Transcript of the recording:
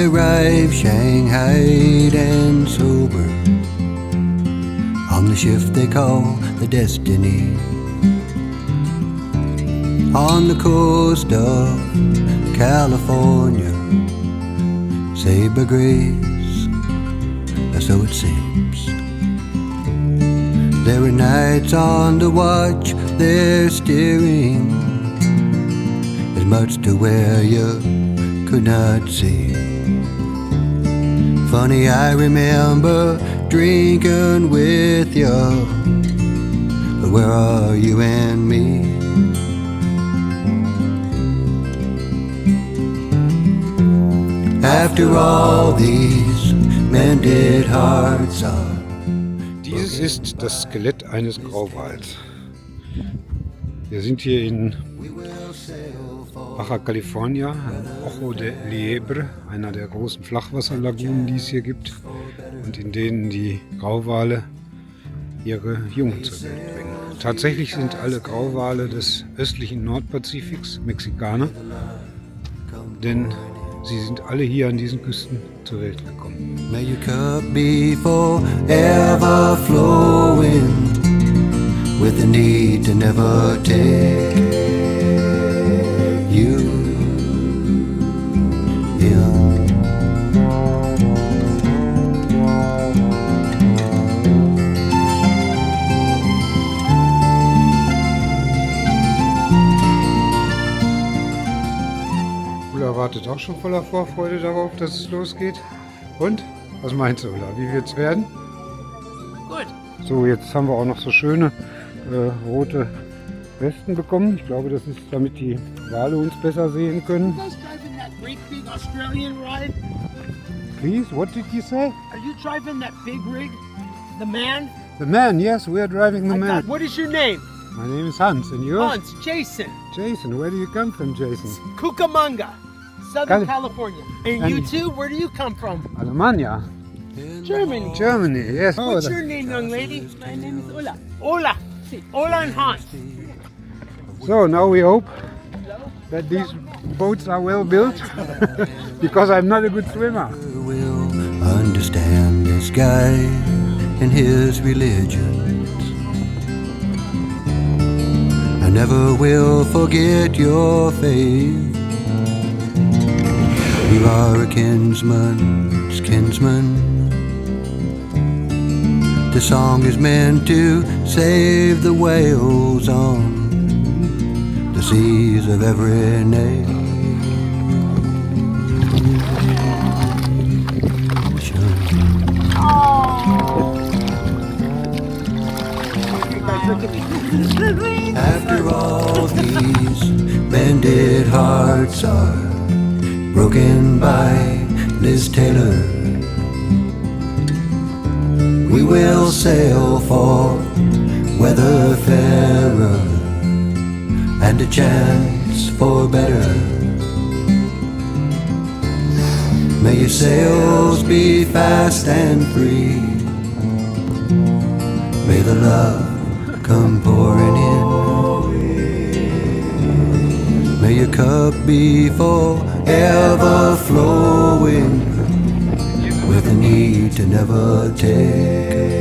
they arrive shanghaied and sober on the shift they call the Destiny, on the coast of California. Saber grace, so it seems. There are nights on the watch, they're steering as much to where you could not see. Funny, I remember drinking with you, but where are you and me? After all these mended hearts are. Dies ist das Skelett eines Grauwals. Wir sind hier in Baja California, am Ojo de Liebre, einer der großen Flachwasserlagunen, die es hier gibt und in denen die Grauwale ihre Jungen zur Welt bringen. Tatsächlich sind alle Grauwale des östlichen Nordpazifiks Mexikaner, denn sie sind alle hier an diesen Küsten zur Welt gekommen. May your cup be forever flowing with the need to never take you in. Ulla wartet auch schon voller Vorfreude darauf, dass es losgeht. Und? Was meinst du, Ulla? Wie wird's werden? Gut. So, jetzt haben wir auch noch so schöne rote Westen bekommen. Ich glaube, das ist, damit die Wale uns besser sehen können. Are you guys driving that great big Australian ride? Please, what did you say? Are you driving that big rig? The man? The man, yes, we are driving the My man. God, what is your name? My name is Hans, and yours? Hans, Jason. Jason, where do you come from, Jason? Cucamonga, Southern Cali- California. And you too, where do you come from? Alemania. Germany. Germany, yes. What's your name, young lady? My name is Ola. Ola. Ola and Hans. So now we hope that these boats are well built, because I'm not a good swimmer. Will understand this guy and his religions. I never will forget your faith. You are a kinsman's kinsman. The song is meant to save the whales on the seas of every nation. After all these bended hearts are broken by Liz Taylor, we will sail for weather fairer and a chance for better. May your sails be fast and free. May the love come pouring in. May your cup be forever flowing with the need to never take